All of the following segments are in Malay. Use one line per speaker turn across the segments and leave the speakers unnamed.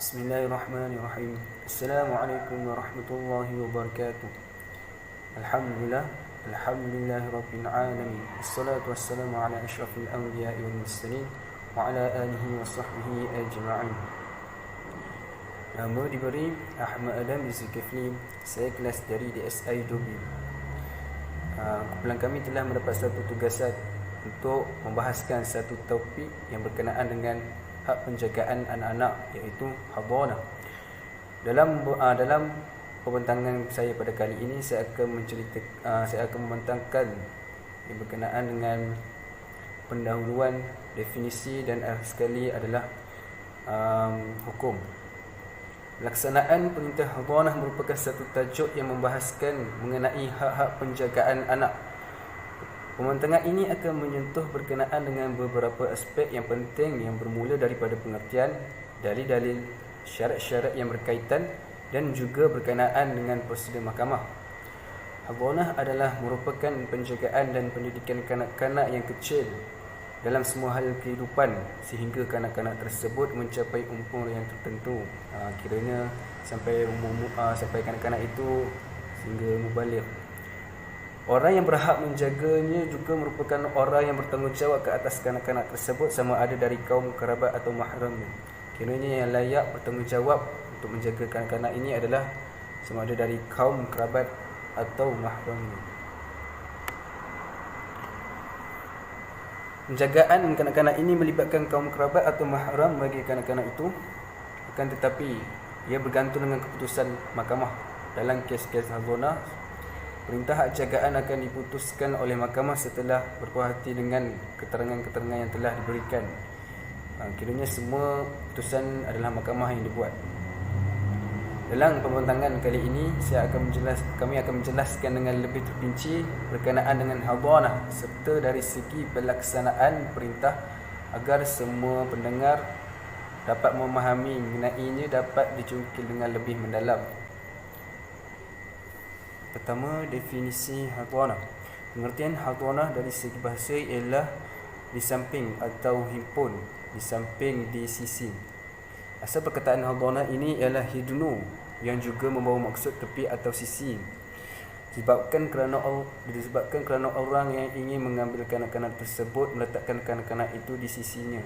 Bismillahirrahmanirrahim. Assalamualaikum warahmatullahi wabarakatuh. Alhamdulillah, alhamdulillahirabbil alamin. Wassalatu wassalamu ala asyrafil anbiya'i wal mursalin wa ala alihi wa sahbihi ajma'in. Nama diberi Ahmad Adam Zulkifli. Saya kelas dari DSI Dobi. Kumpulan kami telah mendapat satu tugasan untuk membahaskan satu topik yang berkenaan dengan hak penjagaan anak-anak, iaitu hadanah. Dalam pembentangan saya pada kali ini, saya akan membentangkan yang berkenaan dengan pendahuluan, definisi dan akhir sekali adalah hukum. Pelaksanaan perintah hadanah merupakan satu tajuk yang membahaskan mengenai hak-hak penjagaan anak. Pembentangan ini akan menyentuh berkenaan dengan beberapa aspek yang penting yang bermula daripada pengertian, dalil-dalil, syarat-syarat yang berkaitan dan juga berkenaan dengan prosedur mahkamah. Hadanah adalah merupakan penjagaan dan pendidikan kanak-kanak yang kecil dalam semua hal kehidupan sehingga kanak-kanak tersebut mencapai umur yang tertentu. Kiranya sampai kanak-kanak itu sehingga mubaligh. Orang yang berhak menjaganya juga merupakan orang yang bertanggungjawab ke atas kanak-kanak tersebut, sama ada dari kaum kerabat atau mahramnya. Kiranya yang layak bertanggungjawab untuk menjaga kanak-kanak ini adalah sama ada dari kaum kerabat atau mahramnya. Penjagaan kanak-kanak ini melibatkan kaum kerabat atau mahram bagi kanak-kanak itu, akan tetapi ia bergantung dengan keputusan mahkamah. Dalam kes-kes hadanah, perintah hak jagaan akan diputuskan oleh mahkamah setelah berpuas hati dengan keterangan-keterangan yang telah diberikan. Kiranya semua putusan adalah mahkamah yang dibuat. Dalam pembentangan kali ini, kami akan menjelaskan dengan lebih terperinci berkenaan dengan hadanah serta dari segi pelaksanaan perintah agar semua pendengar dapat memahami mengenainya dapat dicungkil dengan lebih mendalam. Pertama, definisi hadanah. Pengertian hadanah dari segi bahasa ialah di samping atau himpun, di samping, di sisi. Asal perkataan hadanah ini ialah hidnu, yang juga membawa maksud tepi atau sisi. Disebabkan kerana orang yang ingin mengambil kanak-kanak tersebut meletakkan kanak-kanak itu di sisinya.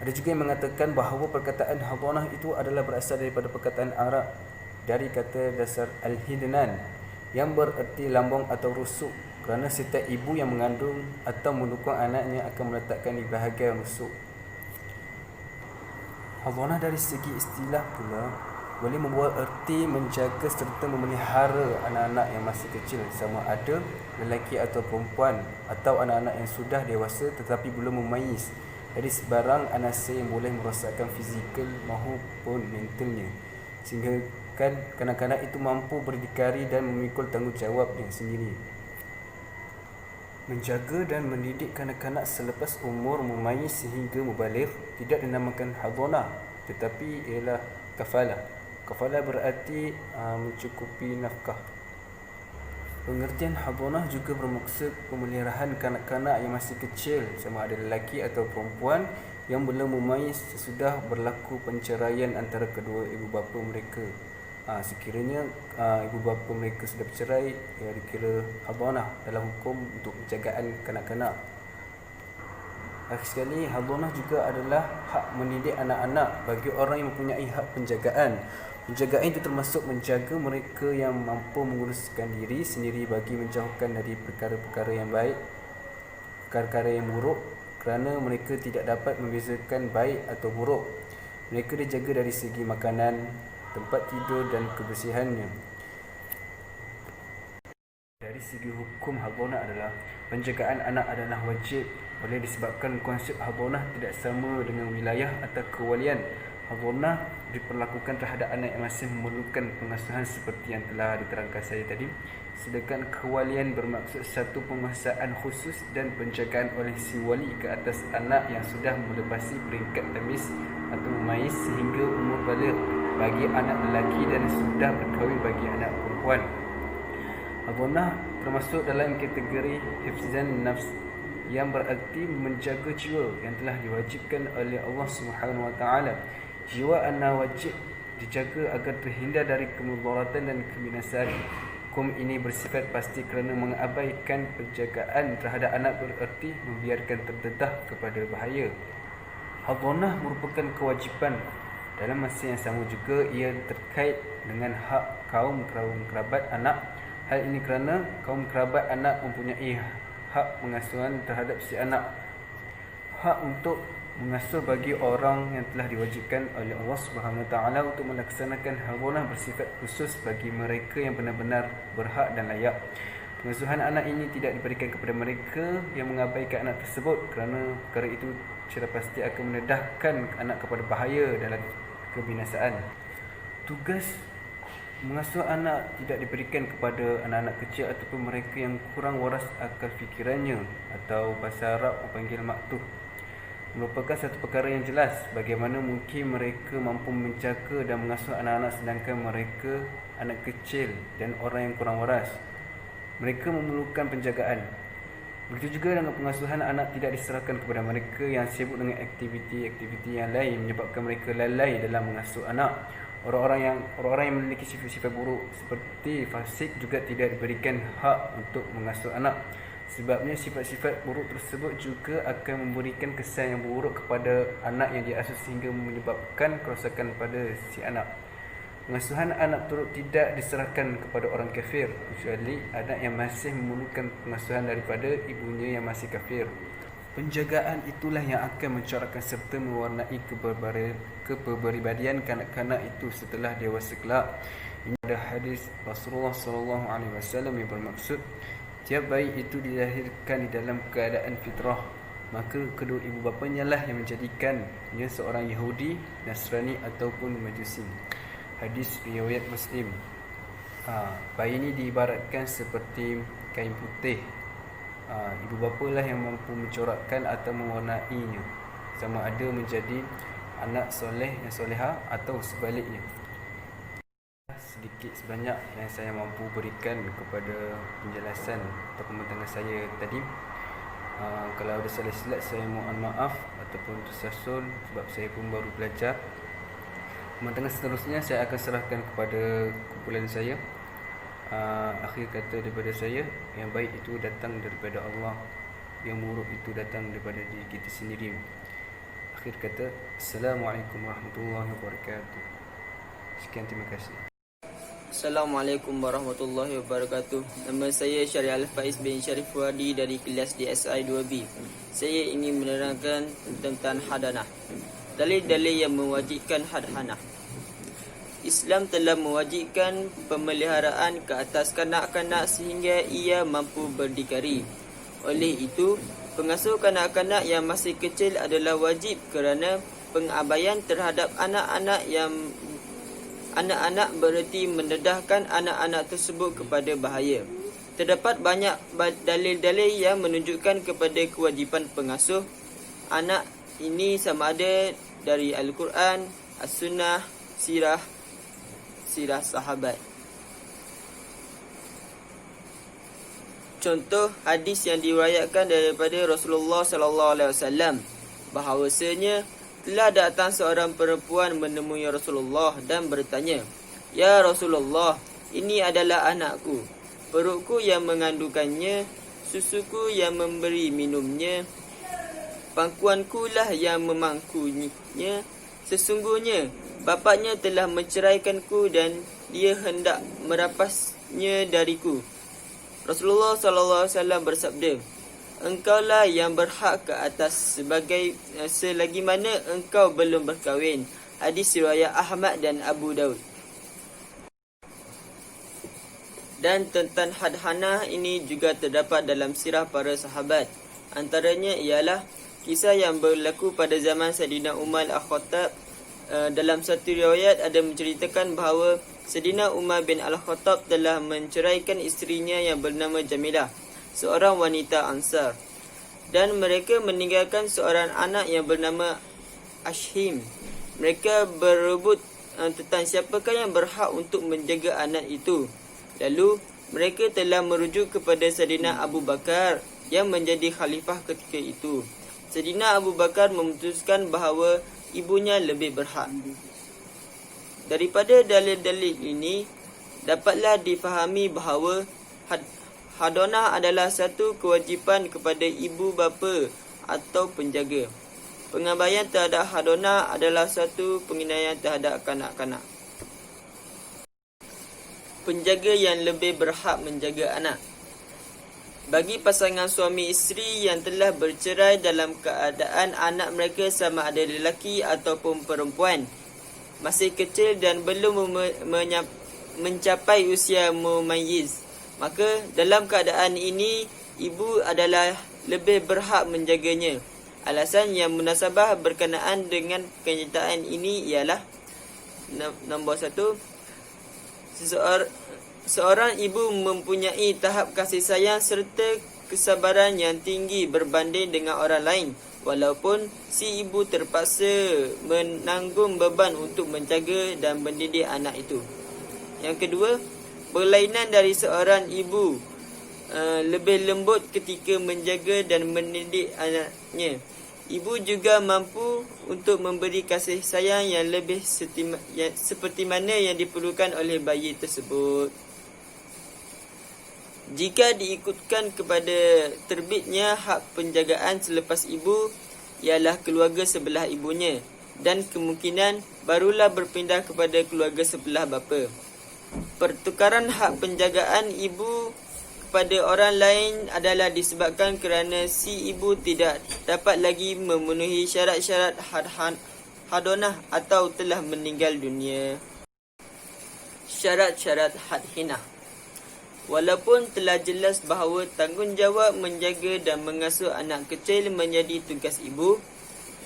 Ada juga yang mengatakan bahawa perkataan hadanah itu adalah berasal daripada perkataan Arab dari kata dasar al-hidnan yang bererti lambung atau rusuk, kerana setiap ibu yang mengandung atau mendukung anaknya akan meletakkan di bahagian rusuk. Hadanah dari segi istilah pula boleh membawa erti menjaga serta memelihara anak-anak yang masih kecil, sama ada lelaki atau perempuan, atau anak-anak yang sudah dewasa tetapi belum memayis dari sebarang anasa yang boleh merosakkan fizikal maupun mentalnya, sehingga kanak-kanak itu mampu berdikari dan memikul tanggungjawabnya sendiri. Menjaga dan mendidik kanak-kanak selepas umur memayis sehingga mubaligh tidak dinamakan hadanah, tetapi ialah kafalah. Kafalah berarti mencukupi nafkah. Pengertian hadanah juga bermaksud pemeliharaan kanak-kanak yang masih kecil, sama ada lelaki atau perempuan yang belum memayis sesudah berlaku perceraian antara kedua ibu bapa mereka. Sekiranya ibu bapa mereka sudah bercerai, ia dikira hadanah dalam hukum untuk penjagaan kanak-kanak. Akhir sekali, hadanah juga adalah hak mendidik anak-anak bagi orang yang mempunyai hak penjagaan. Penjagaan itu termasuk menjaga mereka yang mampu menguruskan diri sendiri bagi menjauhkan dari perkara-perkara yang baik, perkara-perkara yang buruk, kerana mereka tidak dapat membezakan baik atau buruk. Mereka dijaga dari segi makanan, tempat tidur dan kebersihannya. Dari segi hukum hadanah adalah penjagaan anak adalah wajib, oleh disebabkan konsep hadanah tidak sama dengan wilayah atau kewalian. Hadanah diperlakukan terhadap anak yang masih memerlukan pengasuhan seperti yang telah diterangkan saya tadi, sedangkan kewalian bermaksud satu penguasaan khusus dan penjagaan oleh si wali ke atas anak yang sudah melepasi peringkat tamis atau memayis sehingga umur baligh bagi anak lelaki dan sudah berkahwin bagi anak perempuan. Hadanah termasuk dalam kategori hifzan nafs, yang berarti menjaga jiwa yang telah diwajibkan oleh Allah Subhanahu Wa Taala. Jiwa anak wajib dijaga agar terhindar dari kemudaratan dan kebinasaan. Hukum ini bersifat pasti kerana mengabaikan penjagaan terhadap anak bererti membiarkan terdedah kepada bahaya. Hadhanah merupakan kewajipan. Dalam masa yang sama juga ia terkait dengan hak kaum kerabat anak. Hal ini kerana kaum kerabat anak mempunyai hak pengasuhan terhadap si anak. Hak untuk mengasuh bagi orang yang telah diwajibkan oleh Allah Subhanahu Wa Taala untuk melaksanakan hadhanah bersifat khusus bagi mereka yang benar-benar berhak dan layak. Pengasuhan anak ini tidak diberikan kepada mereka yang mengabaikan anak tersebut kerana perkara itu secara pasti akan mendedahkan anak kepada bahaya dalam kebinasaan. Tugas mengasuh anak tidak diberikan kepada anak-anak kecil ataupun mereka yang kurang waras akal fikirannya, atau bahasa Arab panggil maktuh. Merupakan satu perkara yang jelas bagaimana mungkin mereka mampu menjaga dan mengasuh anak-anak sedangkan mereka anak kecil dan orang yang kurang waras. Mereka memerlukan penjagaan. Begitu juga dengan pengasuhan anak tidak diserahkan kepada mereka yang sibuk dengan aktiviti-aktiviti yang lain menyebabkan mereka lalai dalam mengasuh anak. Orang-orang yang memiliki sifat-sifat buruk seperti fasik juga tidak diberikan hak untuk mengasuh anak. Sebabnya sifat-sifat buruk tersebut juga akan memberikan kesan yang buruk kepada anak yang diasuh sehingga menyebabkan kerosakan pada si anak. Pengasuhan anak turut tidak diserahkan kepada orang kafir kecuali anak yang masih memerlukan pengasuhan daripada ibunya yang masih kafir. Penjagaan itulah yang akan mencorakkan serta mewarnai kepribadian kanak-kanak itu setelah dewasa kelak. Ini ada hadis Rasulullah SAW yang bermaksud tiap bayi itu dilahirkan di dalam keadaan fitrah, maka kedua ibu bapanya lah yang menjadikannya seorang Yahudi, Nasrani ataupun Majusi. Hadis riwayat Muslim. Bayi ini diibaratkan seperti kain putih. Ibu bapa lah yang mampu mencorakkan atau mewarnainya, sama ada menjadi anak soleh yang soleha atau sebaliknya. Sedikit sebanyak yang saya mampu berikan kepada penjelasan atau pembentangkan saya tadi. Kalau ada salah silap saya mohon maaf ataupun tersasul sebab saya pun baru belajar. Pembentangkan seterusnya saya akan serahkan kepada kumpulan saya. Akhir kata daripada saya, yang baik itu datang daripada Allah, yang buruk itu datang daripada diri kita sendiri. Akhir kata, Assalamualaikum warahmatullahi wabarakatuh. Sekian, terima kasih.
Assalamualaikum warahmatullahi wabarakatuh. Nama saya Syariah Al-Faiz bin Syarif Wadi dari kelas DSI 2B. Saya ingin menerangkan tentang hadhanah. Dalil-dalil yang mewajibkan hadhanah. Islam telah mewajibkan pemeliharaan ke atas kanak-kanak sehingga ia mampu berdikari. Oleh itu, pengasuh kanak-kanak yang masih kecil adalah wajib kerana pengabaian terhadap anak-anak bererti mendedahkan anak-anak tersebut kepada bahaya. Terdapat banyak dalil-dalil yang menunjukkan kepada kewajipan pengasuh anak ini sama ada dari Al-Quran, As-Sunnah, Sirah sahabat. Contoh hadis yang diriwayatkan daripada Rasulullah sallallahu alaihi wasallam bahawasanya telah datang seorang perempuan menemui Rasulullah dan bertanya, "Ya Rasulullah, ini adalah anakku. Perutku yang mengandungkannya, susuku yang memberi minumnya, pangkuanku lah yang memangkunya. Sesungguhnya bapaknya telah menceraikanku dan dia hendak merapasnya dariku." Rasulullah SAW bersabda, "Engkaulah yang berhak ke atas selagi mana engkau belum berkahwin." Hadis riwayat Ahmad dan Abu Daud. Dan tentang hadhanah ini juga terdapat dalam sirah para sahabat. Antaranya ialah kisah yang berlaku pada zaman Sayyidina Umar Al-Khattab. Dalam satu riwayat ada menceritakan bahawa Sayyidina Umar bin Al-Khattab telah menceraikan isterinya yang bernama Jamilah, seorang wanita Ansar, dan mereka meninggalkan seorang anak yang bernama Ashim. Mereka berebut tentang siapakah yang berhak untuk menjaga anak itu. Lalu mereka telah merujuk kepada Sayyidina Abu Bakar yang menjadi khalifah ketika itu. Sayyidina Abu Bakar memutuskan bahawa ibunya lebih berhak. Daripada dalil-dalil ini, dapatlah difahami bahawa hadonah adalah satu kewajipan kepada ibu bapa atau penjaga. Pengabaian terhadap hadonah adalah satu penghinaan terhadap kanak-kanak. Penjaga yang lebih berhak menjaga anak. Bagi pasangan suami isteri yang telah bercerai dalam keadaan anak mereka sama ada lelaki ataupun perempuan masih kecil dan belum mencapai usia mumayyiz, maka dalam keadaan ini ibu adalah lebih berhak menjaganya. Alasan yang munasabah berkenaan dengan kenyataan ini ialah nombor 1, seorang ibu mempunyai tahap kasih sayang serta kesabaran yang tinggi berbanding dengan orang lain, walaupun si ibu terpaksa menanggung beban untuk menjaga dan mendidik anak itu. Yang kedua, berlainan dari seorang ibu lebih lembut ketika menjaga dan mendidik anaknya. Ibu juga mampu untuk memberi kasih sayang yang lebih seperti mana yang diperlukan oleh bayi tersebut. Jika diikutkan kepada terbitnya hak penjagaan selepas ibu ialah keluarga sebelah ibunya, dan kemungkinan barulah berpindah kepada keluarga sebelah bapa. Pertukaran hak penjagaan ibu kepada orang lain adalah disebabkan kerana si ibu tidak dapat lagi memenuhi syarat-syarat hadonah atau telah meninggal dunia. Syarat-syarat hadhinah. Walaupun telah jelas bahawa tanggungjawab menjaga dan mengasuh anak kecil menjadi tugas ibu,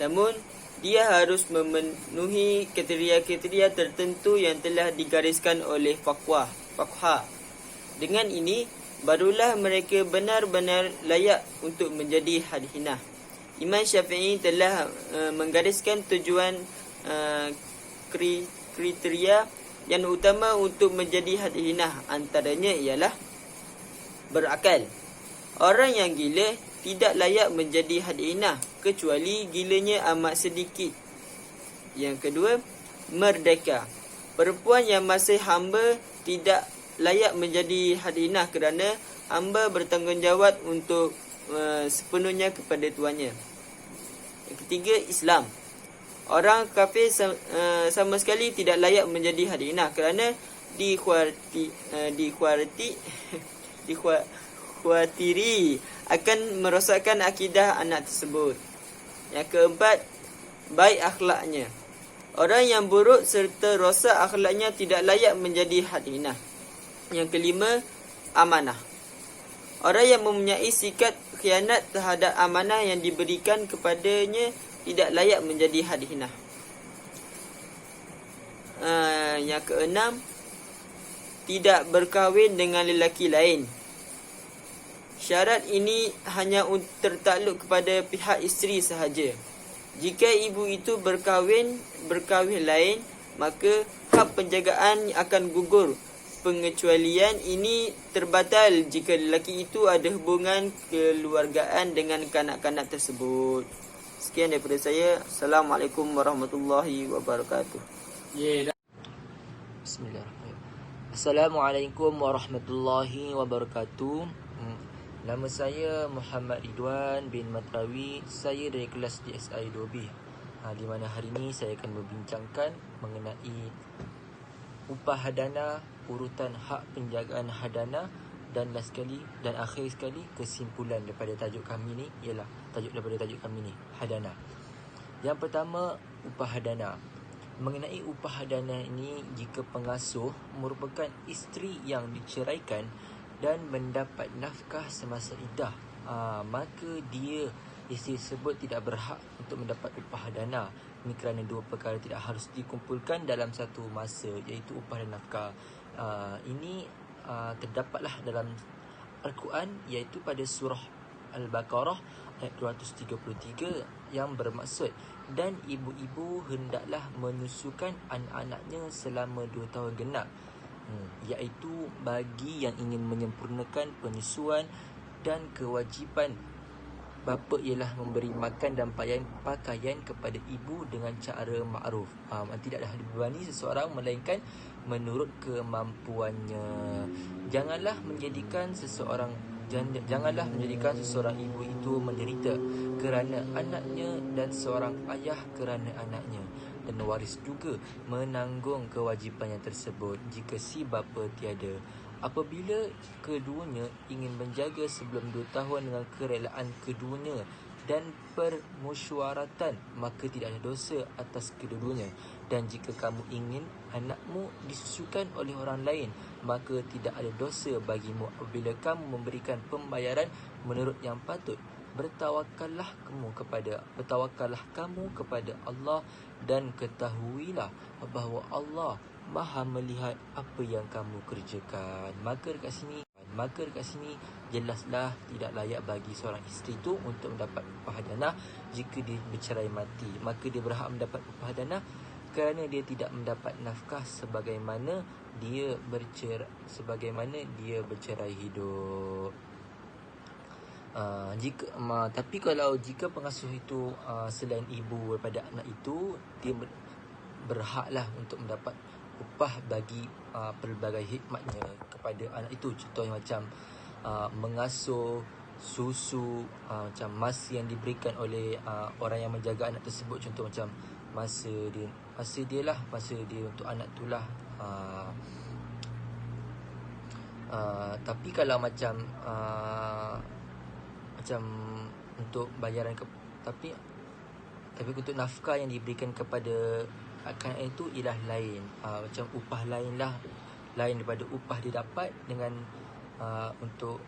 namun dia harus memenuhi kriteria-kriteria tertentu yang telah digariskan oleh fuqaha. Dengan ini, barulah mereka benar-benar layak untuk menjadi hadhinah. Imam Syafi'i telah menggariskan tujuan kriteria yang utama untuk menjadi hadhinah, antaranya ialah berakal. Orang yang gila tidak layak menjadi hadhinah kecuali gilanya amat sedikit. Yang kedua, merdeka. Perempuan yang masih hamba tidak layak menjadi hadhinah kerana hamba bertanggungjawab untuk sepenuhnya kepada tuannya. Yang ketiga, Islam. Orang kafir sama sekali tidak layak menjadi hadhinah kerana dikhawatiri akan merosakkan akidah anak tersebut. Yang keempat, baik akhlaknya. Orang yang buruk serta rosak akhlaknya tidak layak menjadi hadhinah. Yang kelima, amanah. Orang yang mempunyai sikap khianat terhadap amanah yang diberikan kepadanya tidak layak menjadi hadhinah. Yang keenam, tidak berkahwin dengan lelaki lain. Syarat ini hanya tertakluk kepada pihak isteri sahaja. Jika ibu itu berkahwin lain, maka hak penjagaan akan gugur. Pengecualian ini terbatal jika lelaki itu ada hubungan keluargaan dengan kanak-kanak tersebut. Sekian daripada saya. Assalamualaikum warahmatullahi wabarakatuh.
Bismillahirrahmanirrahim. Assalamualaikum warahmatullahi wabarakatuh. Nama saya Muhammad Ridwan bin Matrawi. Saya dari kelas DSI 2B. Di mana hari ini saya akan membincangkan mengenai upah hadana, urutan hak penjagaan hadana, dan akhir sekali kesimpulan daripada tajuk kami ni ialah daripada tajuk kami ni, hadana. Yang pertama, upah hadana. Mengenai upah hadana ini, jika pengasuh merupakan isteri yang diceraikan dan mendapat nafkah semasa iddah, maka isteri tersebut tidak berhak untuk mendapat upah hadana. Ini kerana dua perkara tidak harus dikumpulkan dalam satu masa, iaitu upah dan nafkah. Ini terdapatlah dalam Al-Quran, iaitu pada surah Al-Baqarah ayat 233 yang bermaksud, dan ibu-ibu hendaklah menyusukan anak-anaknya selama 2 tahun genap, iaitu bagi yang ingin menyempurnakan penyusuan dan kewajipan bapa ialah memberi makan dan pakaian kepada ibu dengan cara makruf. Tidaklah dibebani seseorang melainkan menurut kemampuannya. Janganlah menjadikan seseorang ibu itu menderita kerana anaknya dan seorang ayah kerana anaknya, dan waris juga menanggung kewajipannya tersebut jika si bapa tiada. Apabila keduanya ingin menjaga sebelum 2 tahun dengan kerelaan keduanya dan permusyawaratan, maka tidak ada dosa atas kedua-duanya. Dan jika kamu ingin anakmu disusukan oleh orang lain, maka tidak ada dosa bagimu apabila kamu memberikan pembayaran menurut yang patut. Bertawakallah kamu kepada Allah, dan ketahuilah bahawa Allah Maha melihat apa yang kamu kerjakan. Maka dekat sini jelaslah tidak layak bagi seorang isteri itu untuk mendapat upah danah jika dia bercerai mati. Maka dia berhak mendapat upah danah kerana dia tidak mendapat nafkah sebagaimana dia bercerai hidup. Tapi kalau jika pengasuh itu selain ibu daripada anak itu, dia berhaklah untuk mendapat upah bagi pelbagai hikmatnya kepada anak itu. Contohnya macam mengasuh, susu, macam masa yang diberikan oleh orang yang menjaga anak tersebut. Contoh macam masa dia untuk anak tu lah. Tapi kalau macam untuk bayaran tapi untuk nafkah yang diberikan kepada akan itu ialah lain. Macam upah lain daripada upah dia dapat dengan untuk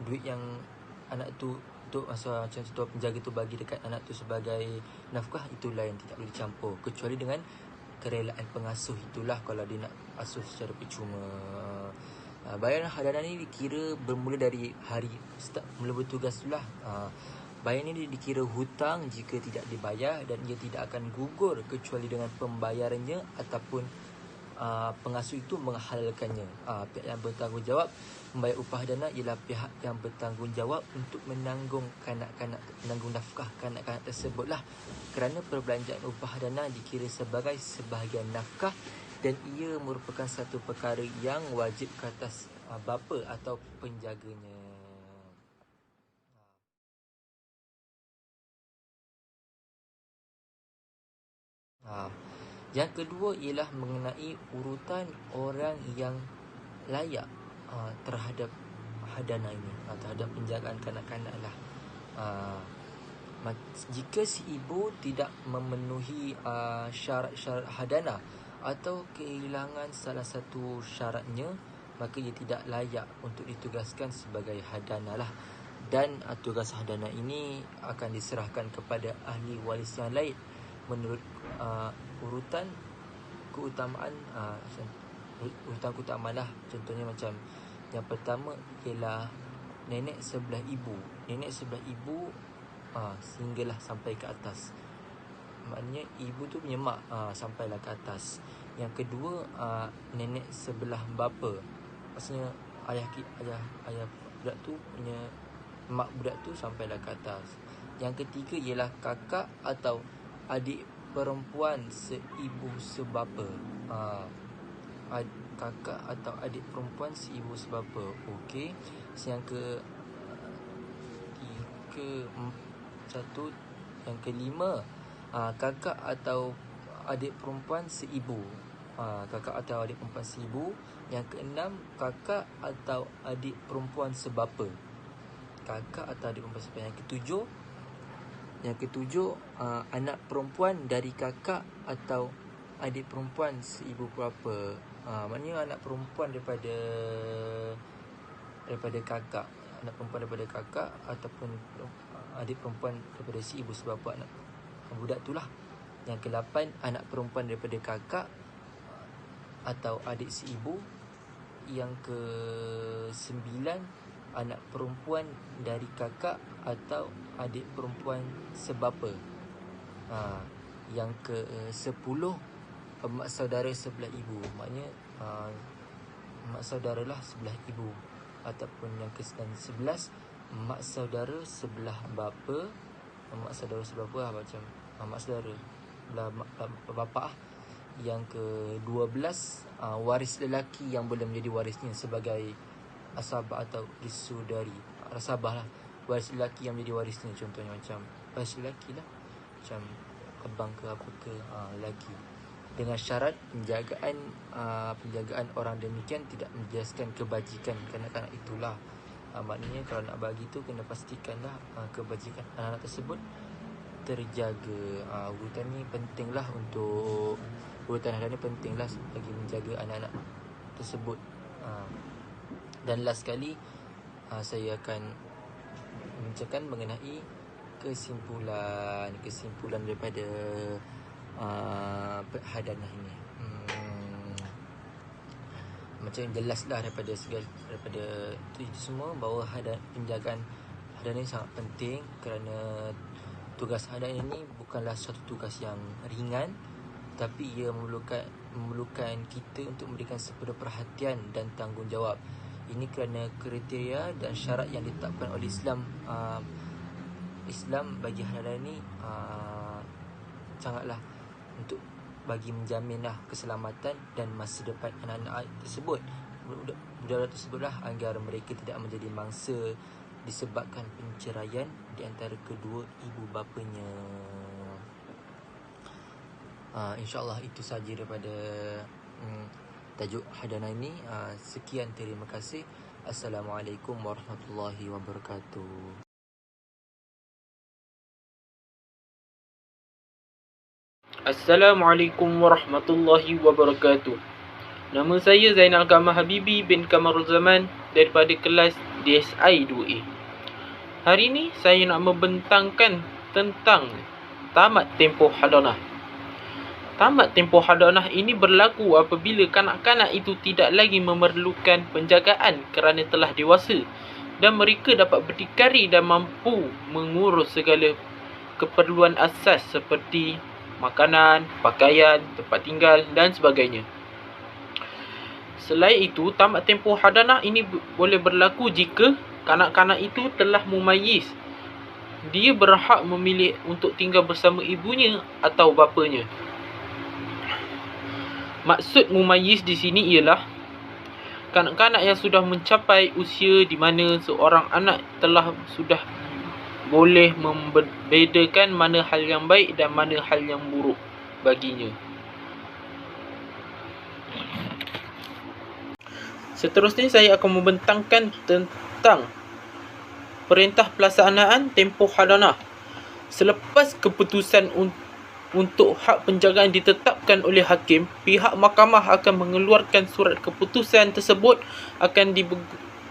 duit yang anak tu untuk masa macam contoh penjaga tu bagi dekat anak tu sebagai nafkah, itu lain, tidak boleh dicampur kecuali dengan kerelaan pengasuh. Itulah kalau dia nak asuh secara percuma. Bayaran hadanan ni dikira bermula dari hari mula bertugas tu lah. Bayaran ini dikira hutang jika tidak dibayar, dan ia tidak akan gugur kecuali dengan pembayarannya ataupun pengasuh itu menghalalkannya. Pihak yang bertanggungjawab membayar upah dana ialah pihak yang bertanggungjawab untuk menanggung nafkah kanak-kanak tersebutlah, kerana perbelanjaan upah dana dikira sebagai sebahagian nafkah dan ia merupakan satu perkara yang wajib ke atas bapa atau penjaganya. Yang kedua ialah mengenai urutan orang yang layak terhadap hadana ini, terhadap penjagaan kanak-kanak lah. Jika si ibu tidak memenuhi syarat-syarat hadana atau kehilangan salah satu syaratnya, maka ia tidak layak untuk ditugaskan sebagai hadana lah. Dan tugas hadana ini akan diserahkan kepada ahli waris yang lain menurut urutan keutamaan lah. Contohnya macam yang pertama ialah nenek sebelah ibu. Sehinggalah sampai ke atas, maknanya ibu tu punya mak, sampailah ke atas. Yang kedua nenek sebelah bapa, maksudnya ayah budak tu punya mak budak tu sampailah ke atas. Yang ketiga ialah kakak atau adik perempuan seibu sebapa. Kakak atau adik perempuan seibu sebapa. Okey. Yang kelima kakak atau adik perempuan seibu. Yang keenam kakak atau adik perempuan sebapa. Yang ketujuh anak perempuan dari kakak atau adik perempuan seibu berapa. Maknanya anak perempuan daripada kakak, ataupun adik perempuan daripada si ibu sebapa anak budak tu lah. Yang ke-8 anak perempuan daripada kakak atau adik si ibu. Yang ke-9 anak perempuan dari kakak atau adik perempuan sebapa. Yang ke-10 mak saudara sebelah ibu, maknanya mak saudara lah sebelah ibu. Ataupun yang ke-11 mak saudara sebelah bapa, mak saudara sebelah bapa macam mak saudara belah bapa yang ke-12 waris lelaki yang boleh menjadi warisnya sebagai asabah atau isudari, asabah lah, waris lelaki yang menjadi warisnya. Contohnya macam waris lelaki lah, macam abang ke apa ke lelaki, dengan syarat penjagaan orang demikian tidak menjelaskan kebajikan kanak-kanak itulah. Maknanya kalau nak bagi tu kena pastikanlah kebajikan anak-anak tersebut terjaga. Urutan ni pentinglah untuk urutan harta ni pentinglah bagi menjaga anak-anak tersebut. Dan last sekali saya akan membacakan mengenai kesimpulan daripada hadanah ini. Macam jelaslah daripada itu semua bahawa penjagaan hadanah ini sangat penting, kerana tugas hadanah ini bukanlah satu tugas yang ringan, tapi ia memerlukan kita untuk memberikan sepenuh perhatian dan tanggungjawab. Ini kerana kriteria dan syarat yang ditetapkan oleh Islam bagi hadanah ini sangatlah untuk bagi menjaminlah keselamatan dan masa depan anak-anak tersebut, budak-budak tersebutlah, agar mereka tidak menjadi mangsa disebabkan penceraian di antara kedua ibu bapanya. InsyaAllah itu sahaja daripada tajuk hadanah ini. Sekian, terima kasih. Assalamualaikum warahmatullahi wabarakatuh.
Assalamualaikum warahmatullahi wabarakatuh. Nama saya Zainal Kamal Habibi bin Kamarul Zaman daripada kelas DSI 2A. Hari ini saya nak membentangkan tentang tamat tempoh hadanah. Tamat tempoh hadanah ini berlaku apabila kanak-kanak itu tidak lagi memerlukan penjagaan kerana telah dewasa dan mereka dapat berdikari dan mampu mengurus segala keperluan asas seperti makanan, pakaian, tempat tinggal dan sebagainya. Selain itu, tamat tempoh hadanah ini boleh berlaku jika kanak-kanak itu telah mumayyiz. Dia berhak memilih untuk tinggal bersama ibunya atau bapanya. Maksud mumayyiz di sini ialah kanak-kanak yang sudah mencapai usia di mana seorang anak sudah boleh membedakan mana hal yang baik dan mana hal yang buruk baginya. Seterusnya saya akan membentangkan tentang perintah pelaksanaan tempoh hadanah. Selepas keputusan untuk hak penjagaan ditetapkan oleh hakim, pihak mahkamah akan mengeluarkan surat keputusan tersebut akan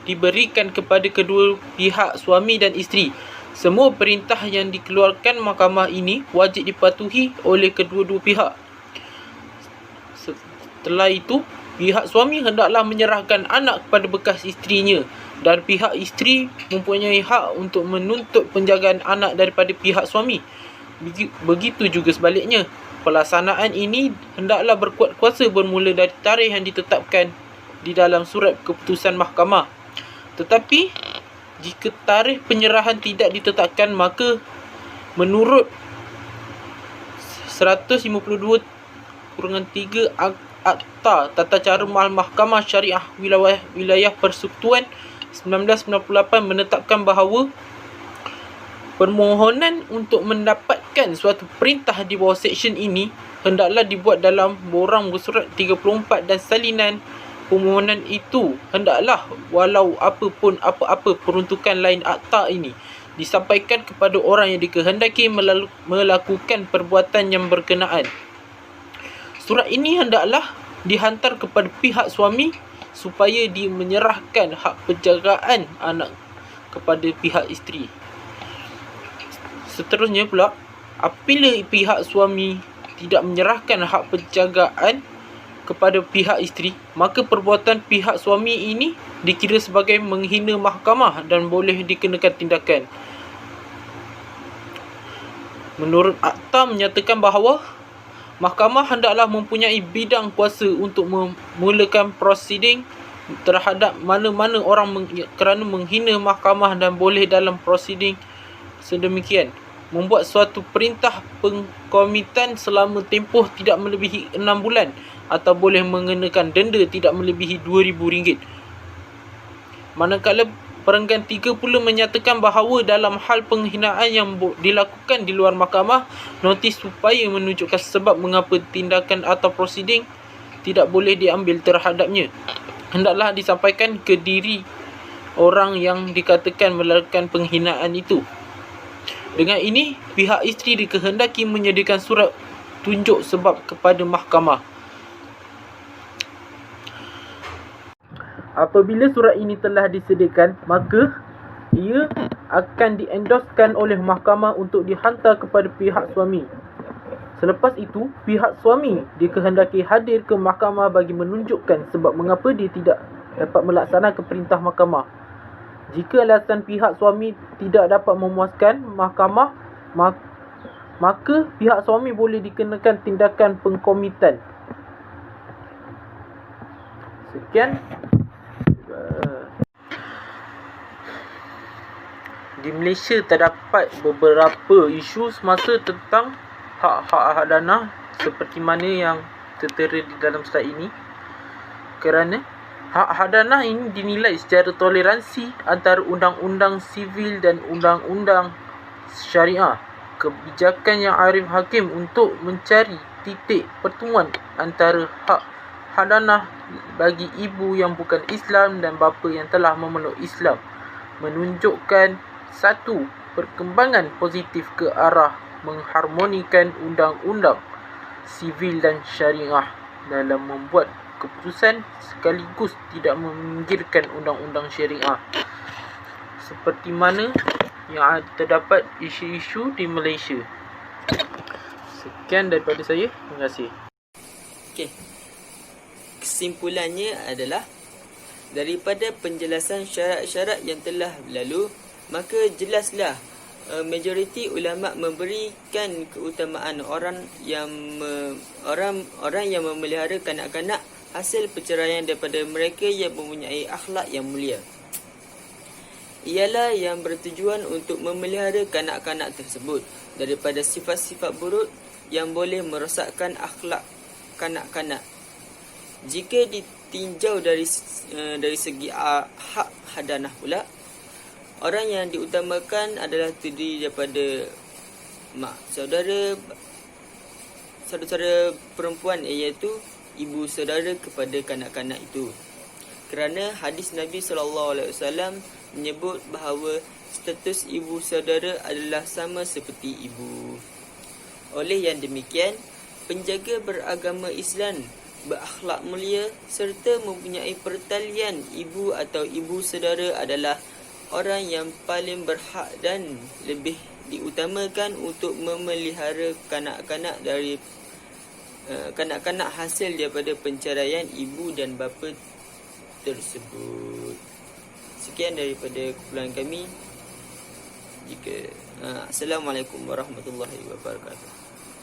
diberikan kepada kedua pihak suami dan isteri. Semua perintah yang dikeluarkan mahkamah ini wajib dipatuhi oleh kedua-dua pihak. Setelah itu, pihak suami hendaklah menyerahkan anak kepada bekas isterinya dan pihak isteri mempunyai hak untuk menuntut penjagaan anak daripada pihak suami. Begitu juga sebaliknya. Pelaksanaan ini hendaklah berkuat kuasa bermula dari tarikh yang ditetapkan di dalam surat keputusan mahkamah. Tetapi jika tarikh penyerahan tidak ditetapkan, maka menurut 152/3 Akta Tata Cara Mahkamah Syariah Wilayah Persekutuan 1998 menetapkan bahawa permohonan untuk mendapatkan suatu perintah di bawah seksyen ini hendaklah dibuat dalam borang bersurat 34 dan salinan permohonan itu hendaklah walau apa peruntukan lain akta ini disampaikan kepada orang yang dikehendaki melakukan perbuatan yang berkenaan. Surat ini hendaklah dihantar kepada pihak suami supaya dia menyerahkan hak penjagaan anak kepada pihak isteri. Seterusnya pula, apabila pihak suami tidak menyerahkan hak penjagaan kepada pihak isteri, maka perbuatan pihak suami ini dikira sebagai menghina mahkamah dan boleh dikenakan tindakan. Menurut akta menyatakan bahawa mahkamah hendaklah mempunyai bidang kuasa untuk memulakan prosiding
terhadap mana-mana orang kerana menghina mahkamah dan boleh dalam prosiding sedemikian membuat suatu perintah pengkomitan selama tempoh tidak melebihi 6 bulan atau boleh mengenakan denda tidak melebihi RM2,000. Manakala perenggan 3 pula menyatakan bahawa dalam hal penghinaan yang dilakukan di luar mahkamah, notis supaya menunjukkan sebab mengapa tindakan atau prosiding tidak boleh diambil terhadapnya hendaklah disampaikan ke diri orang yang dikatakan melakukan penghinaan itu. Dengan ini, pihak isteri dikehendaki menyediakan surat tunjuk sebab kepada mahkamah. Apabila surat ini telah disediakan, maka ia akan diendoskan oleh mahkamah untuk dihantar kepada pihak suami. Selepas itu, pihak suami dikehendaki hadir ke mahkamah bagi menunjukkan sebab mengapa dia tidak dapat melaksanakan perintah mahkamah. Jika alasan pihak suami tidak dapat memuaskan mahkamah, maka pihak suami boleh dikenakan tindakan pengkomitan. Sekian. Di Malaysia terdapat beberapa isu semasa tentang hak-hak hadanah seperti mana yang tertera di dalam slide ini. Kerana hak hadanah ini dinilai secara toleransi antara undang-undang sivil dan undang-undang syariah. Kebijakan yang Arif Hakim untuk mencari titik pertemuan antara hak hadanah bagi ibu yang bukan Islam dan bapa yang telah memeluk Islam menunjukkan satu perkembangan positif ke arah mengharmonikan undang-undang sivil dan syariah dalam membuat keputusan sekaligus tidak meminggirkan undang-undang syariah seperti mana yang terdapat isu-isu di Malaysia. Sekian daripada saya. Terima kasih.
Okey. Kesimpulannya adalah daripada penjelasan syarat-syarat yang telah berlalu, maka jelaslah majoriti ulama memberikan keutamaan orang yang memelihara kanak-kanak hasil perceraian daripada mereka yang mempunyai akhlak yang mulia. Ialah yang bertujuan untuk memelihara kanak-kanak tersebut daripada sifat-sifat buruk yang boleh merosakkan akhlak kanak-kanak. Jika ditinjau dari segi hak hadanah pula, orang yang diutamakan adalah terdiri daripada mak, saudara perempuan, iaitu ibu saudara kepada kanak-kanak itu. Kerana hadis Nabi SAW menyebut bahawa status ibu saudara adalah sama seperti ibu. Oleh yang demikian, penjaga beragama Islam, berakhlak mulia serta mempunyai pertalian ibu atau ibu saudara adalah orang yang paling berhak dan lebih diutamakan untuk memelihara kanak-kanak dari kanak-kanak hasil daripada penceraian ibu dan bapa tersebut. Sekian daripada kumpulan kami. Assalamualaikum warahmatullahi wabarakatuh.